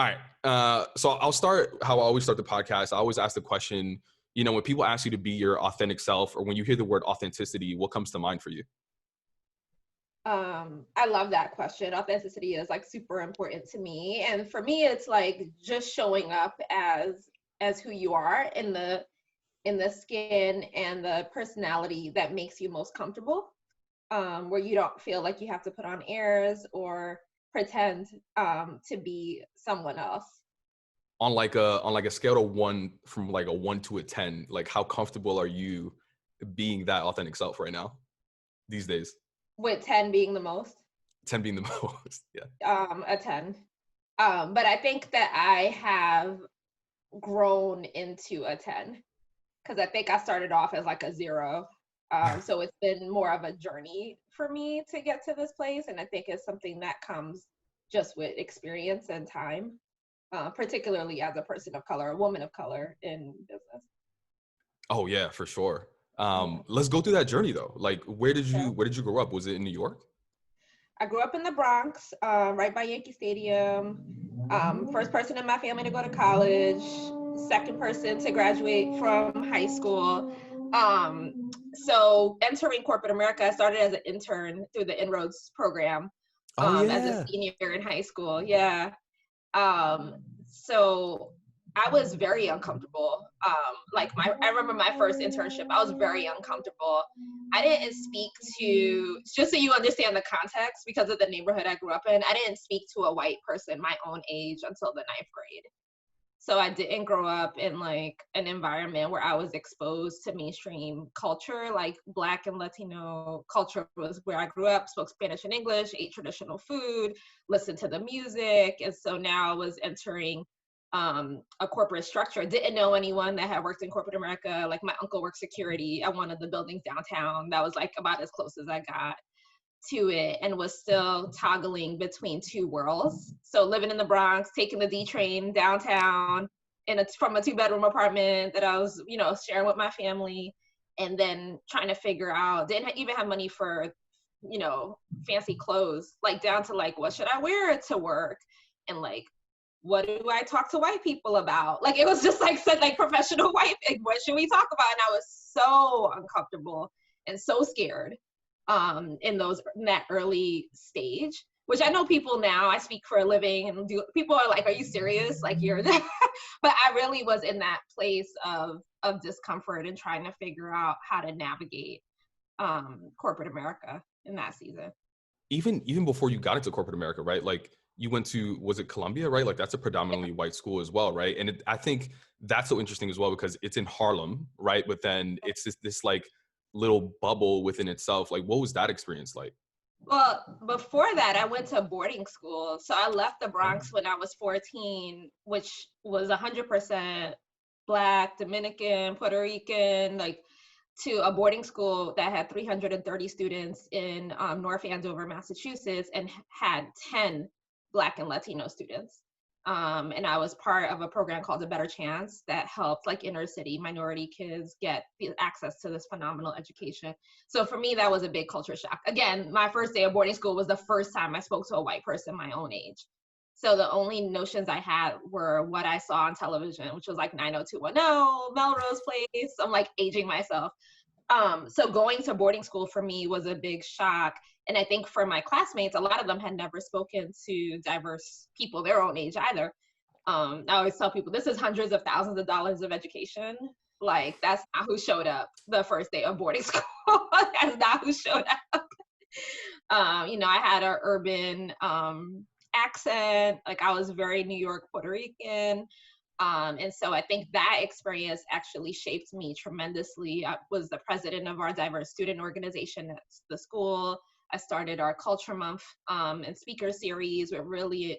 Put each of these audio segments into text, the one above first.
All right. So I'll start how I always start the podcast. I always ask the question, when people ask you to be your authentic self, or when you hear the word authenticity, what comes to mind for you? I love that question. Authenticity is like super important to me. And for me, it's like just showing up as who you are in the skin and the personality that makes you most comfortable. Where you don't feel like you have to put on airs or pretend to be someone else. On like a scale of one, from like a 1 to a 10, like how comfortable are you being that authentic self right now these days? With 10 being the most. 10 being the most. Yeah. A 10. But I think that I have grown into a 10 because I think I started off as like a 0. So it's been more of a journey for me to get to this place. And I think it's something that comes just with experience and time, particularly as a person of color, a woman of color in business. Oh yeah, for sure. Yeah. Let's go through that journey though. Like, where did Yeah. you grow up? Was it in New York? I grew up in the Bronx, right by Yankee Stadium. First person in my family to go to college, second person to graduate from high school. So entering corporate America, I started as an intern through the Inroads program Oh as a yeah. senior in high school. Yeah. So I was very uncomfortable. I remember my first internship, I was very uncomfortable. I didn't speak to, just so you understand the context, because of the neighborhood I grew up in, I didn't speak to a white person my own age until the 9th grade. So I didn't grow up in like an environment where I was exposed to mainstream culture, like Black and Latino culture was where I grew up, spoke Spanish and English, ate traditional food, listened to the music. And so now I was entering a corporate structure. Didn't know anyone that had worked in corporate America. Like my uncle worked security at one of the buildings downtown. That was like about as close as I got to it, and was still toggling between two worlds. So living in the Bronx, taking the D train downtown from a 2-bedroom apartment that I was, sharing with my family, and then trying to figure out, didn't even have money for, fancy clothes, like down to like, what should I wear to work? And like, what do I talk to white people about? Like, it was just like said, like professional white, like, what should we talk about? And I was so uncomfortable and so scared in that early stage, which I know people now, I speak for a living, and people are like, are you serious? Like you're but I really was in that place of discomfort and trying to figure out how to navigate corporate America in that season. Even before you got into corporate America, right? Like you went to, was it Columbia, right? Like that's a predominantly white school as well, right? And I think that's so interesting as well because it's in Harlem, right? But then it's this like little bubble within itself. Like, what was that experience like? Well, before that, I went to boarding school. So I left the Oh. Bronx when I was 14, which was 100% Black, Dominican, Puerto Rican, like to a boarding school that had 330 students in North Andover, Massachusetts, and had 10 Black and Latino students. And I was part of a program called A Better Chance that helped like inner city minority kids get access to this phenomenal education. So for me, that was a big culture shock. Again, my first day of boarding school was the first time I spoke to a white person my own age. So the only notions I had were what I saw on television, which was like 90210, Melrose Place. I'm like aging myself. So going to boarding school for me was a big shock. And I think for my classmates, a lot of them had never spoken to diverse people their own age either. I always tell people this is hundreds of thousands of dollars of education. Like that's not who showed up the first day of boarding school. That's not who showed up. I had an urban accent. Like I was very New York, Puerto Rican. And so I think that experience actually shaped me tremendously. I was the president of our diverse student organization at the school. I started our Culture Month and speaker series with really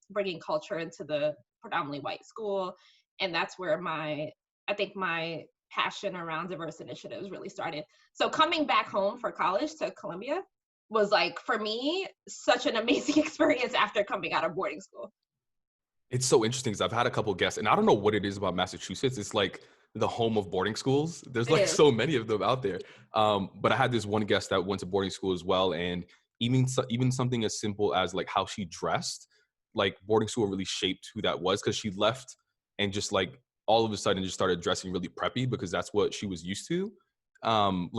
bringing culture into the predominantly white school. And that's where I think my passion around diverse initiatives really started. So coming back home for college to Columbia was like, for me, such an amazing experience after coming out of boarding school. It's so interesting because I've had a couple guests, and I don't know what it is about Massachusetts. It's like the home of boarding schools. There's It like is. so many of them out there. But I had this one guest that went to boarding school as well, and even something as simple as like how she dressed, like boarding school really shaped who that was, because she left and just like all of a sudden just started dressing really preppy because that's what she was used to.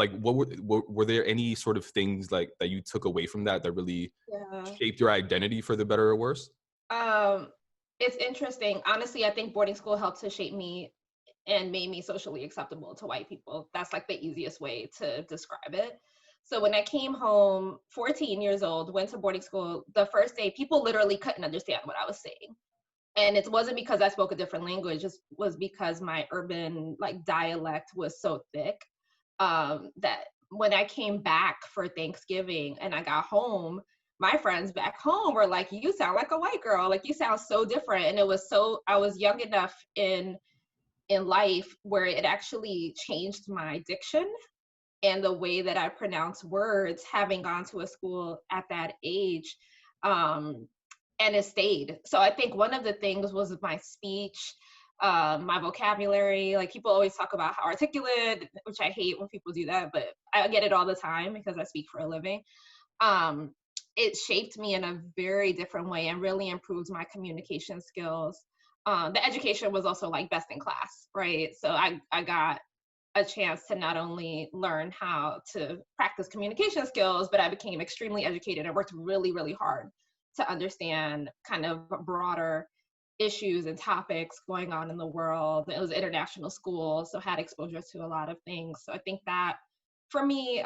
Like were there any sort of things like that you took away from that that really Yeah. shaped your identity for the better or worse? Um, it's interesting. Honestly, I think boarding school helped to shape me and made me socially acceptable to white people. That's like the easiest way to describe it. So when I came home, 14 years old, went to boarding school, the first day, people literally couldn't understand what I was saying. And it wasn't because I spoke a different language, it was because my urban like dialect was so thick, that when I came back for Thanksgiving and I got home, my friends back home were like, "You sound like a white girl. Like you sound so different." And it was so I was young enough in life where it actually changed my diction and the way that I pronounce words, having gone to a school at that age. Um, and it stayed. So I think one of the things was my speech, my vocabulary. Like people always talk about how articulate, which I hate when people do that, but I get it all the time because I speak for a living. Um, it shaped me in a very different way and really improved my communication skills. The education was also like best in class, right? So I got a chance to not only learn how to practice communication skills, but I became extremely educated and worked really, really hard to understand kind of broader issues and topics going on in the world. It was an international school, so had exposure to a lot of things. So I think that for me,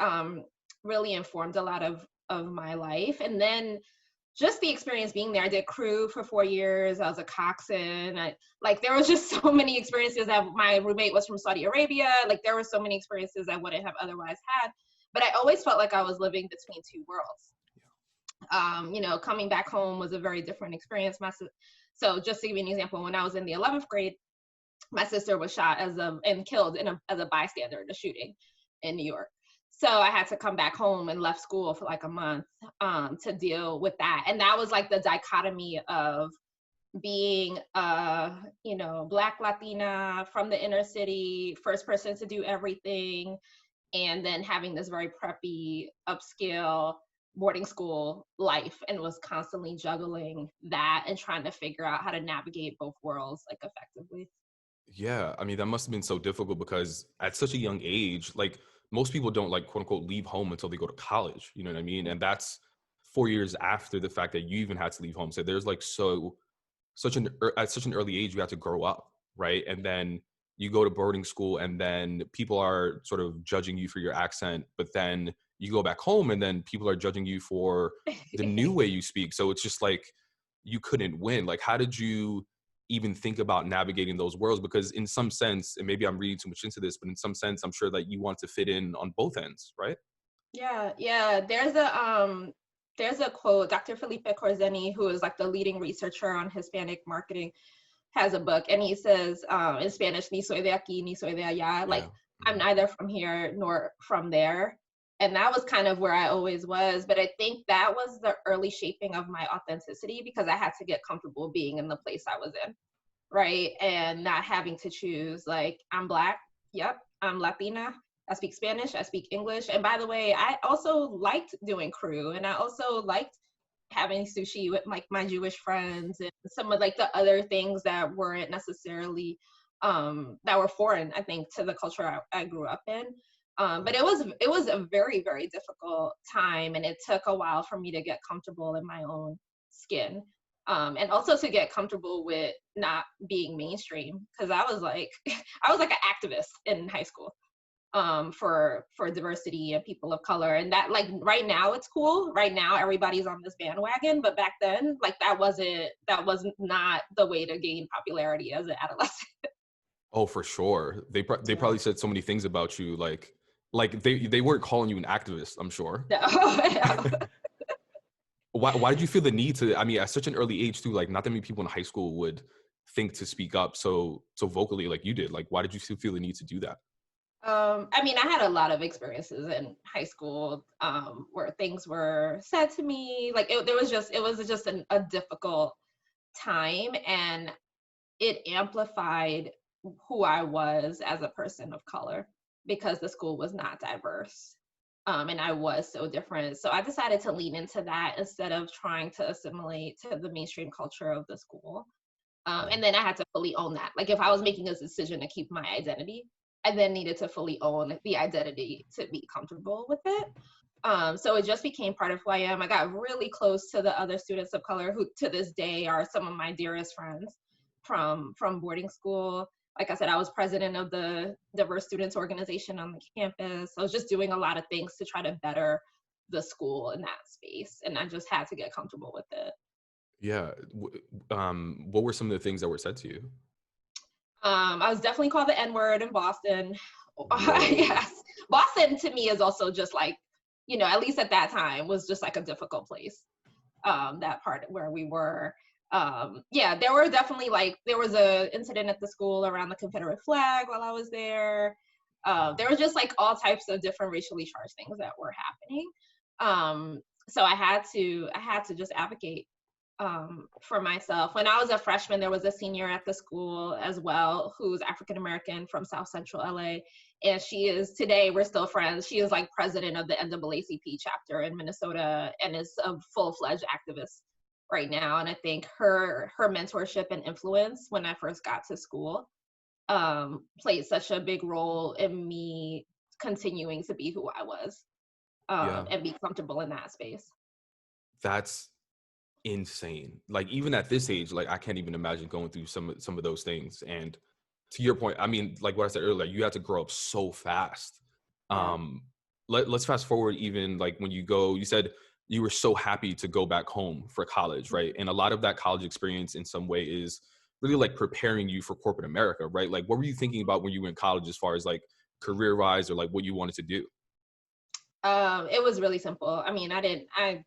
really informed a lot of my life. And then just the experience being there. I did crew for 4 years. I was a coxswain. Like there was just so many experiences. That my roommate was from Saudi Arabia. Like there were so many experiences I wouldn't have otherwise had. But I always felt like I was living between two worlds. You know, coming back home was a very different experience. So just to give you an example, when I was in the 11th grade, my sister was shot and killed as a bystander in a shooting in New York. So I had to come back home and left school for like a month to deal with that. And that was like the dichotomy of being you know, Black Latina from the inner city, first person to do everything, and then having this very preppy, upscale boarding school life, and was constantly juggling that and trying to figure out how to navigate both worlds like effectively. Yeah, I mean, that must have been so difficult because at such a young age, like most people don't like quote unquote leave home until they go to college. You know what I mean? And that's 4 years after the fact that you even had to leave home. So there's like at such an early age you have to grow up, right? And then you go to boarding school and then people are sort of judging you for your accent, but then you go back home and then people are judging you for the new way you speak. So it's just like you couldn't win. Like how did you even think about navigating those worlds? Because in some sense, and maybe I'm reading too much into this, but in some sense I'm sure that you want to fit in on both ends, right? Yeah, yeah. There's a quote. Dr. Felipe Corzeni, who is like the leading researcher on Hispanic marketing, has a book, and he says in Spanish, "Ni soy de aquí, ni soy de allá." Like Yeah. I'm neither from here nor from there. And that was kind of where I always was. But I think that was the early shaping of my authenticity because I had to get comfortable being in the place I was in, right? And not having to choose like I'm Black, yep, I'm Latina, I speak Spanish, I speak English. And by the way, I also liked doing crew, and I also liked having sushi with like my Jewish friends and some of like the other things that weren't necessarily that were foreign, I think, to the culture I grew up in. But it was a very, very difficult time, and it took a while for me to get comfortable in my own skin. And also to get comfortable with not being mainstream, because I was like I was like an activist in high school for diversity and people of color. And that, like, right now it's cool. Right now everybody's on this bandwagon, but back then, like, that wasn't not the way to gain popularity as an adolescent. Oh, for sure. They Yeah. probably said so many things about you, like they weren't calling you an activist, I'm sure. No, no. Why did you feel the need to? I mean, at such an early age too. Like, not that many people in high school would think to speak up so vocally like you did. Like, why did you still feel the need to do that? I mean, I had a lot of experiences in high school where things were said to me. Like it was just a difficult time, and it amplified who I was as a person of color because the school was not diverse. And I was so different. So I decided to lean into that instead of trying to assimilate to the mainstream culture of the school. Yeah. And then I had to fully own that. Like if I was making a decision to keep my identity, I then needed to fully own the identity to be comfortable with it. So it just became part of who I am. I got really close to the other students of color who to this day are some of my dearest friends from boarding school. Like I said, I was president of the diverse students organization on the campus. I was just doing a lot of things to try to better the school in that space. And I just had to get comfortable with it. Yeah. What were some of the things that were said to you? I was definitely called the N-word in Boston. Whoa. Yes. Boston to me is also just like, at least at that time was just like a difficult place. That part where we were. Yeah, there were definitely there was a incident at the school around the Confederate flag while I was there. There was just like all types of different racially charged things that were happening. So I had to just advocate for myself. When I was a freshman, there was a senior at the school as well who's African American from South Central LA. And she is today, we're still friends. She is like president of the NAACP chapter in Minnesota and is a full-fledged activist right now. And I think her mentorship and influence when I first got to school played such a big role in me continuing to be who I was Yeah. and be comfortable in that space. That's insane. Like even at this age, like I can't even imagine going through some of those things. And to your point, I mean, like what I said earlier, you had to grow up so fast. Yeah. Um, let's fast forward even like when you said you were so happy to go back home for college, right? And a lot of that college experience in some way is really like preparing you for corporate America, right? Like what were you thinking about when you were in college as far as like career wise or like what you wanted to do? It was really simple. I mean, I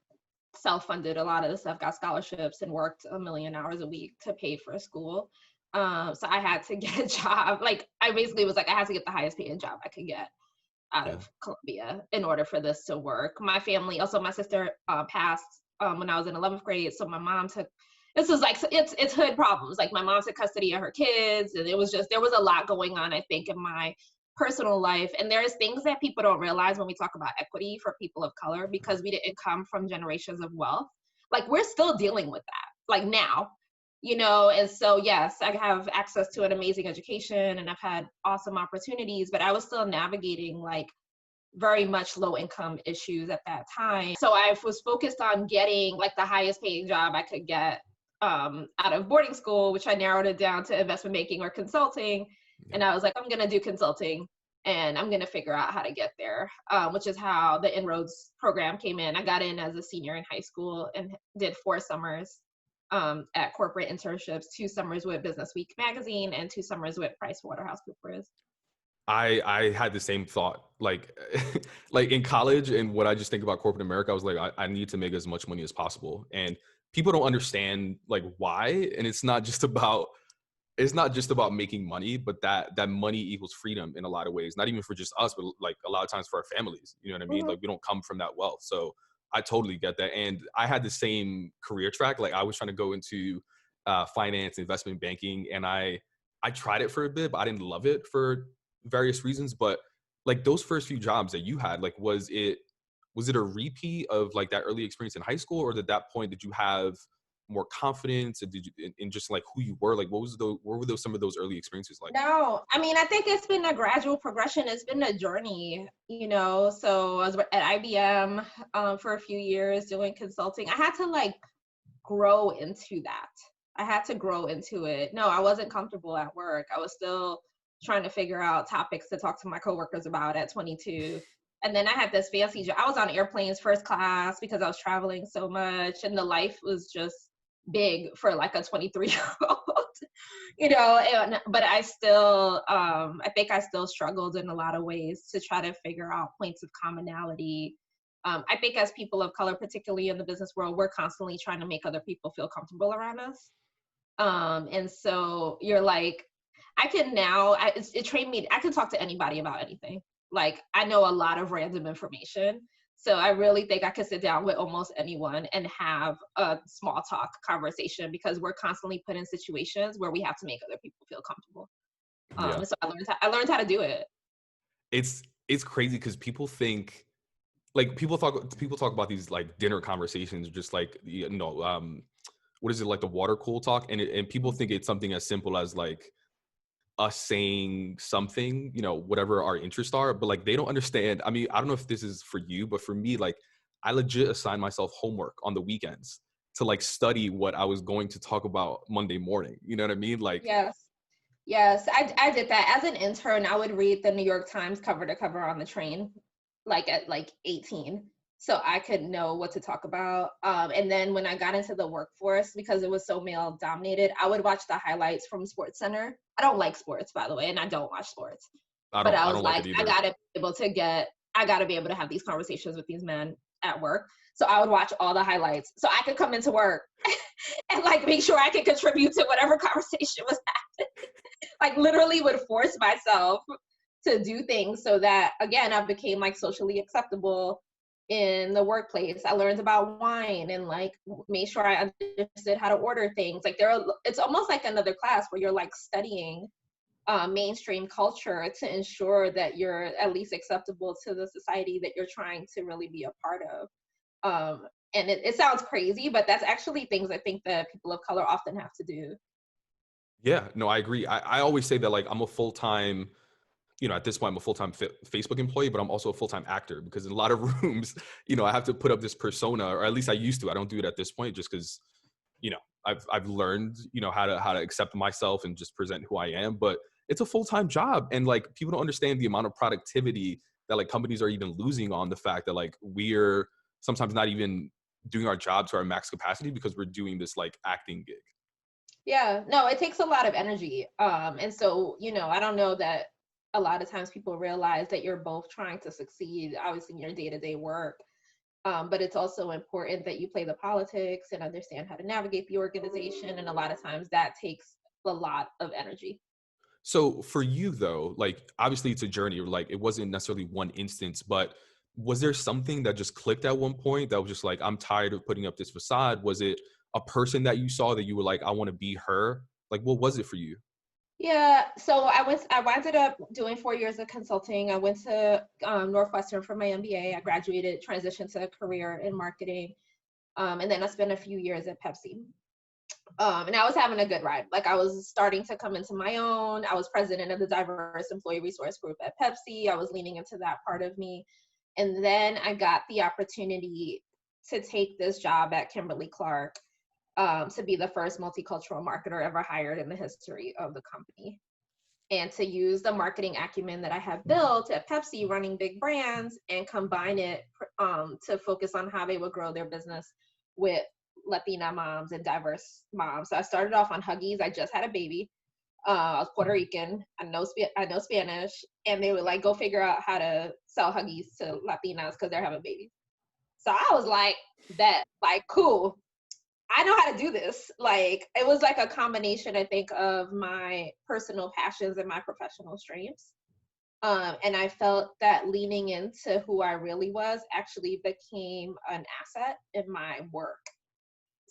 self-funded a lot of the stuff, got scholarships and worked a million hours a week to pay for school. So I had to get a job. Like I basically was like, I had to get the highest paying job I could get out Yeah. of Columbia in order for this to work. My family, also my sister passed when I was in 11th grade. So my mom took, this is like, it's hood problems. Like my mom took custody of her kids and it was just, there was a lot going on, I think, in my personal life. And there's things that people don't realize when we talk about equity for people of color, because we didn't come from generations of wealth. Like we're still dealing with that, like now, and so yes, I have access to an amazing education and I've had awesome opportunities, but I was still navigating like very much low income issues at that time. So I was focused on getting like the highest paying job I could get out of boarding school, which I narrowed it down to investment banking or consulting. Yeah. And I was like, I'm going to do consulting and I'm going to figure out how to get there, which is how the Inroads program came in. I got in as a senior in high school and did 4 summers at corporate internships, 2 summers with Business Week magazine and 2 summers with PricewaterhouseCoopers. I had the same thought. Like like in college and what I just think about corporate America, I was like, I need to make as much money as possible. And people don't understand like why. And it's not just about making money, but that money equals freedom in a lot of ways. Not even for just us, but like a lot of times for our families. You know what I mean? Mhm. Like we don't come from that wealth. So I totally get that. And I had the same career track. Like I was trying to go into finance, investment banking, and I tried it for a bit, but I didn't love it for various reasons. But like those first few jobs that you had, like was it a repeat of like that early experience in high school, or at that point did you have more confidence and did you in just like who you were? Like what were those some of those early experiences like? No, I mean, I think it's been a gradual progression. It's been a journey, So I was at IBM for a few years doing consulting. I had to like grow into that. I had to grow into it. No, I wasn't comfortable at work. I was still trying to figure out topics to talk to my coworkers about at 22. And then I had this fancy job. I was on airplanes first class because I was traveling so much, and the life was just big for like a 23-year-old. But I still I think I still struggled in a lot of ways to try to figure out points of commonality. I think as people of color, particularly in the business world, we're constantly trying to make other people feel comfortable around us. And so you're like, I can now, it trained me, I can talk to anybody about anything. Like I know a lot of random information. So I really think I could sit down with almost anyone and have a small talk conversation, because we're constantly put in situations where we have to make other people feel comfortable. Yeah. And so I learned how to do it. It's crazy because people think like people talk about these like dinner conversations, just like, what is it, like the water cool talk, and people think it's something as simple as like us saying something, whatever our interests are, but like they don't understand. I mean, I don't know if this is for you, but for me, like I legit assign myself homework on the weekends to like study what I was going to talk about Monday morning. You know what I mean? Like, Yes. Yes, I did that as an intern. I would read the New York Times cover to cover on the train, like at like 18, so I could know what to talk about. And then when I got into the workforce, because it was so male dominated, I would watch the highlights from Sports Center. I don't like sports, by the way, and I don't watch sports. But I I was don't like like, it either. I gotta be able to have these conversations with these men at work. So I would watch all the highlights so I could come into work and like make sure I could contribute to whatever conversation was happening. Like literally would force myself to do things so that again I became like socially acceptable in the workplace. I learned about wine and like made sure I understood how to order things. Like it's almost like another class where you're like studying mainstream culture to ensure that you're at least acceptable to the society that you're trying to really be a part of. And it sounds crazy, but that's actually things I think that people of color often have to do. Yeah, no, I agree. I always say that like I'm a full-time, at this point I'm a full-time Facebook employee, but I'm also a full-time actor because in a lot of rooms, I have to put up this persona, or at least I used to. I don't do it at this point just because, you know, I've learned, how to accept myself and just present who I am. But it's a full-time job, and like people don't understand the amount of productivity that like companies are even losing on the fact that like we're sometimes not even doing our job to our max capacity because we're doing this like acting gig. Yeah, no, it takes a lot of energy. And so, I don't know that a lot of times people realize that you're both trying to succeed, obviously, in your day-to-day work. But it's also important that you play the politics and understand how to navigate the organization. And a lot of times that takes a lot of energy. So for you though, like obviously it's a journey, or like it wasn't necessarily one instance, but was there something that just clicked at one point that was just like, I'm tired of putting up this facade? Was it a person that you saw that you were like, I want to be her? Like, what was it for you? Yeah, so I ended up doing 4 years of consulting. I went to Northwestern for my MBA. I graduated, transitioned to a career in marketing. And then I spent a few years at Pepsi. And I was having a good ride. Like I was starting to come into my own. I was president of the diverse employee resource group at Pepsi. I was leaning into that part of me. And then I got the opportunity to take this job at Kimberly Clark, to be the first multicultural marketer ever hired in the history of the company. And to use the marketing acumen that I have built at Pepsi running big brands and combine it to focus on how they would grow their business with Latina moms and diverse moms. So I started off on Huggies. I just had a baby. I was Puerto Rican. I know Spanish, and they would like go figure out how to sell Huggies to Latinas because they're having babies. So I was like, that like cool. I know how to do this. Like it was like a combination, I think, of my personal passions and my professional strengths. And I felt that leaning into who I really was actually became an asset in my work.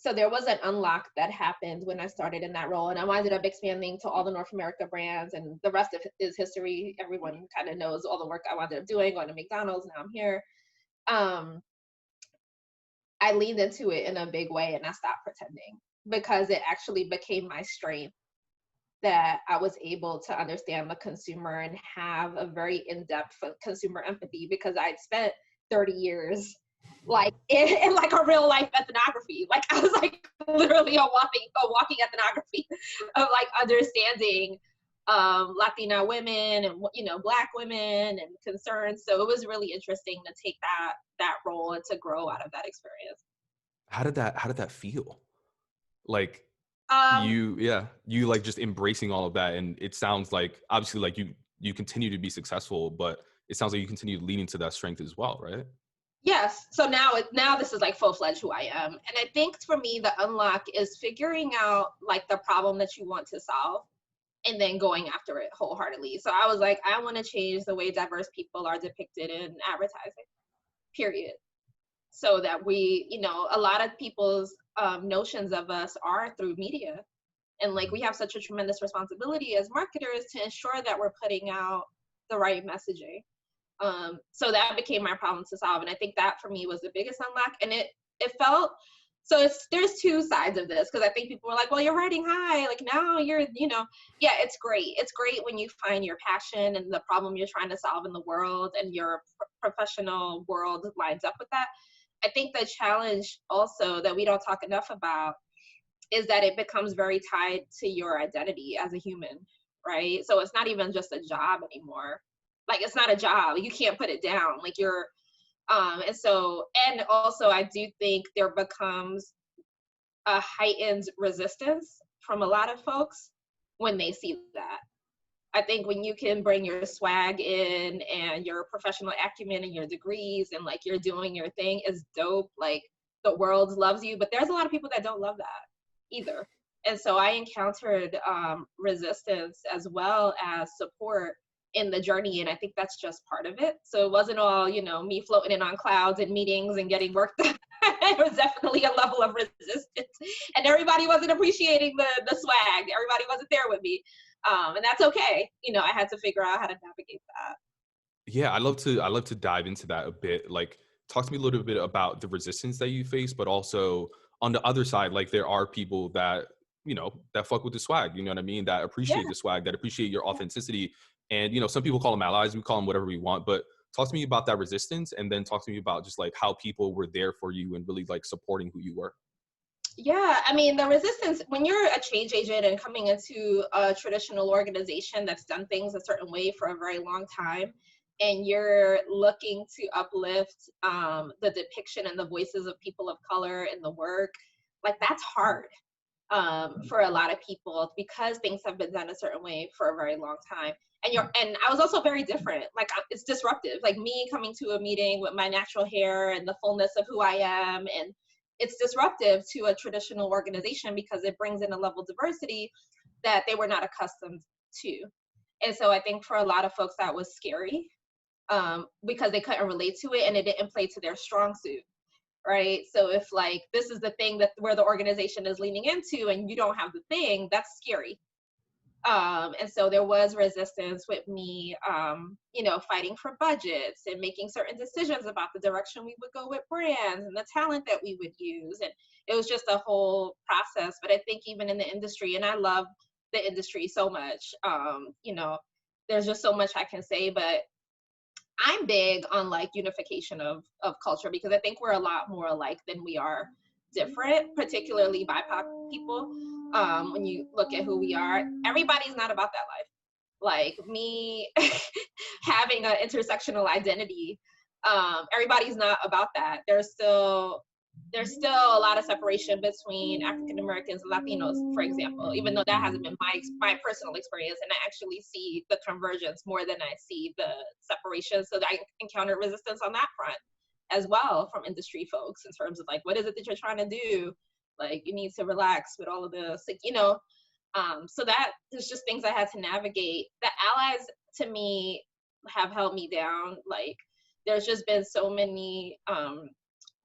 So there was an unlock that happened when I started in that role, and I ended up expanding to all the North America brands, and the rest of it is history. Everyone kind of knows all the work I wound up doing, going to McDonald's. Now I'm here. Um, I leaned into it in a big way, and I stopped pretending because it actually became my strength that I was able to understand the consumer and have a very in-depth consumer empathy because I'd spent 30 years like in like a real life ethnography. Like I was like literally a walking ethnography of like understanding Latina women and Black women and concerns. So it was really interesting to take that role and to grow out of that experience. How did that feel? Like Um, you like just embracing all of that. And it sounds like obviously like you continue to be successful, but it sounds like you continue leaning to that strength as well, right? Yes. So now this is like full-fledged who I am. And I think for me the unlock is figuring out like the problem that you want to solve and then going after it wholeheartedly. So I was like, I want to change the way diverse people are depicted in advertising, period. So that a lot of people's notions of us are through media. And like we have such a tremendous responsibility as marketers to ensure that we're putting out the right messaging. So that became my problem to solve. And I think that for me was the biggest unlock. And it felt, so there's two sides of this, because I think people were like, well, you're riding high, like now you're, yeah, it's great. It's great when you find your passion and the problem you're trying to solve in the world, and your professional world lines up with that. I think the challenge also that we don't talk enough about is that it becomes very tied to your identity as a human, right? So it's not even just a job anymore. Like, it's not a job. You can't put it down. Like, you're, and also I do think there becomes a heightened resistance from a lot of folks when they see that. I think when you can bring your swag in and your professional acumen and your degrees, and like you're doing your thing, is dope. Like, the world loves you, but there's a lot of people that don't love that either. And so I encountered resistance as well as support in the journey. And I think that's just part of it. So it wasn't all, me floating in on clouds and meetings and getting work done. There was definitely a level of resistance, and everybody wasn't appreciating the swag. Everybody wasn't there with me. And that's okay. I had to figure out how to navigate that. Yeah, I love to dive into that a bit. Like, talk to me a little bit about the resistance that you face, but also on the other side, like, there are people that, that fuck with the swag, you know what I mean? That Yeah. appreciate the swag, that appreciate your authenticity. And, some people call them allies, we call them whatever we want, but talk to me about that resistance, and then talk to me about just like how people were there for you and really like supporting who you were. Yeah, I mean, the resistance, when you're a change agent and coming into a traditional organization that's done things a certain way for a very long time, and you're looking to uplift the depiction and the voices of people of color in the work, like, that's hard for a lot of people, because things have been done a certain way for a very long time. And I was also very different. Like, it's disruptive. Like, me coming to a meeting with my natural hair and the fullness of who I am, and it's disruptive to a traditional organization because it brings in a level of diversity that they were not accustomed to. And so I think for a lot of folks that was scary, because they couldn't relate to it and it didn't play to their strong suit, right? So if, like, this is the thing that where the organization is leaning into and you don't have the thing, that's scary. And so there was resistance with me, fighting for budgets and making certain decisions about the direction we would go with brands and the talent that we would use. And it was just a whole process. But I think even in the industry, and I love the industry so much, there's just so much I can say, but I'm big on like unification of culture, because I think we're a lot more alike than we are different, particularly BIPOC people. When you look at who we are, everybody's not about that life. Like me having an intersectional identity, everybody's not about that. There's still a lot of separation between African Americans and Latinos, for example, even though that hasn't been my personal experience. And I actually see the convergence more than I see the separation. So I encountered resistance on that front as well from industry folks, in terms of like, what is it that you're trying to do? Like, you need to relax with all of this, like, so that is just things I had to navigate. The allies, to me, have held me down. Like, there's just been so many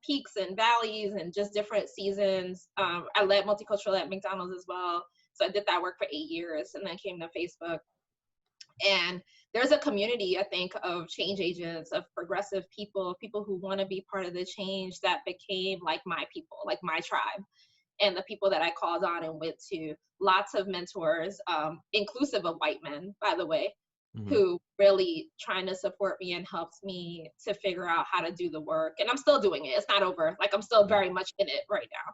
peaks and valleys and just different seasons. I led multicultural at McDonald's as well. So I did that work for 8 years and then came to Facebook. And there's a community, I think, of change agents, of progressive people who want to be part of the change, that became like my people, like my tribe, and the people that I called on and went to. Lots of mentors, inclusive of white men, by the way, who really trying to support me and helped me to figure out how to do the work. And I'm still doing it. It's not over. Like, I'm still very much in it right now.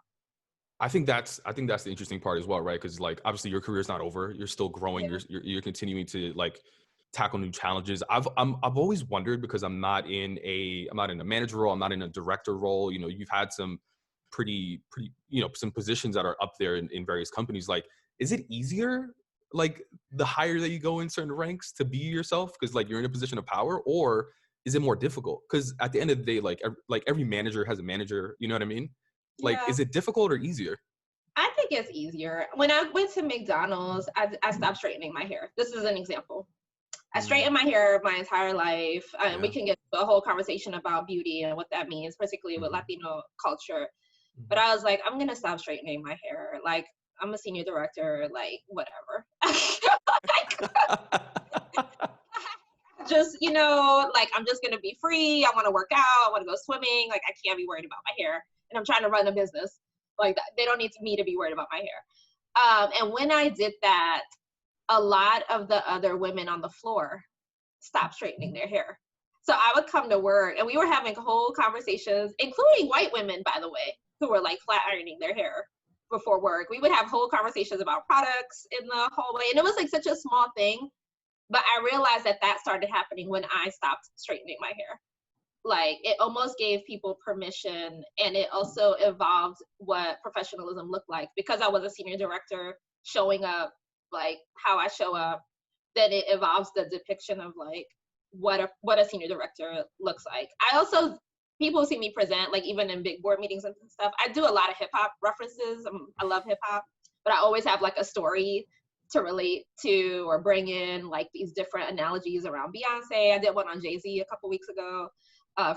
I think that's the interesting part as well, right? Because like, obviously your career is not over. You're still growing. Yeah. You're continuing to like tackle new challenges. I've always wondered, because I'm not in a manager role. I'm not in a director role. You've had some pretty some positions that are up there in various companies. Like, is it easier, like, the higher that you go in certain ranks, to be yourself because like you're in a position of power, or is it more difficult? Because at the end of the day, like every manager has a manager. You know what I mean? Like, Yeah. is it difficult or easier? I think it's easier. When I went to McDonald's, I stopped straightening my hair. This is an example. I straightened my hair my entire life. And we can get a whole conversation about beauty and what that means, particularly with Latino culture. But I was like, I'm going to stop straightening my hair. Like, I'm a senior director, like, whatever. Like, just, you know, like, I'm just going to be free. I want to work out. I want to go swimming. Like, I can't be worried about my hair. And I'm trying to run a business. Like, they don't need me to be worried about my hair. And when I did that, a lot of the other women on the floor stopped straightening their hair. So I would come to work and we were having whole conversations, including white women, by the way, who were like flat ironing their hair before work. We would have whole conversations about products in the hallway. And it was like such a small thing. But I realized that that started happening when I stopped straightening my hair. Like, it almost gave people permission, and it also evolved what professionalism looked like. Because I was a senior director showing up, like how I show up, then it evolves the depiction of like what a senior director looks like. I also, people see me present, like even in big board meetings and stuff, I do a lot of hip hop references. I love hip hop, but I always have like a story to relate to or bring in, like these different analogies around Beyonce. I did one on Jay-Z a couple weeks ago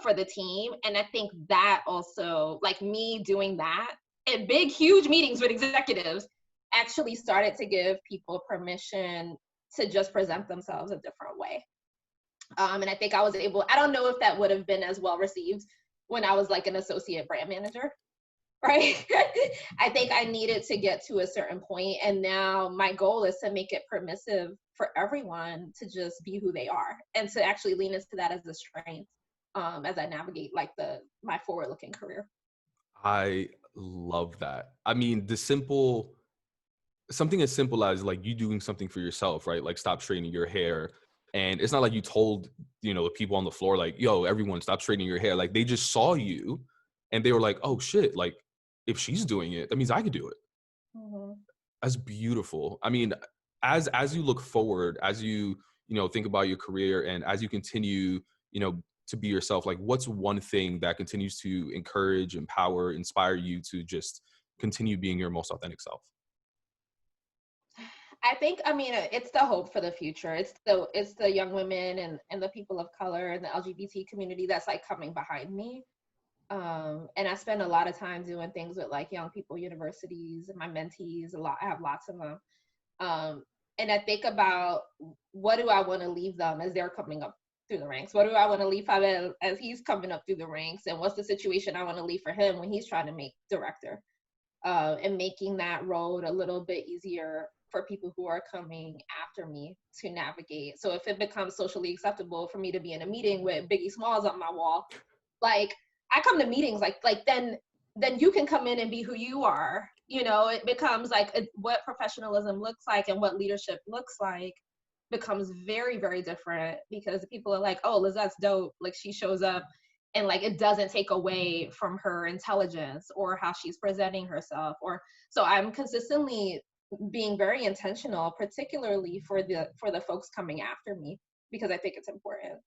for the team. And I think that also, like me doing that in big, huge meetings with executives actually started to give people permission to just present themselves a different way. And I think I was able, I don't know if that would have been as well received when I was like an associate brand manager, right? I think I needed to get to a certain point, and now my goal is to make it permissive for everyone to just be who they are and to actually lean into that as a strength as I navigate like my forward-looking career. I love that. I mean, something as simple as like you doing something for yourself, right? Like stop straightening your hair. And it's not like you told, the people on the floor, like, yo, everyone stop straightening your hair. Like they just saw you and they were like, oh shit, like if she's doing it, that means I could do it. Mm-hmm. That's beautiful. I mean, as you look forward, as you, think about your career and as you continue, to be yourself, like what's one thing that continues to encourage, empower, inspire you to just continue being your most authentic self? I think, I mean, it's the hope for the future. It's the young women and the people of color and the LGBT community that's like coming behind me. And I spend a lot of time doing things with like young people universities and my mentees a lot. I have lots of them. And I think about what do I want to leave them as they're coming up through the ranks? What do I want to leave Fabel as he's coming up through the ranks? And what's the situation I want to leave for him when he's trying to make director? And making that road a little bit easier for people who are coming after me to navigate. So if it becomes socially acceptable for me to be in a meeting with Biggie Smalls on my wall, like I come to meetings like then you can come in and be who you are. It becomes like what professionalism looks like and what leadership looks like becomes very, very different because people are like, oh, Lizette's dope. Like she shows up and like it doesn't take away from her intelligence or how she's presenting herself. So I'm consistently being very intentional, particularly for the folks coming after me, because I think it's important.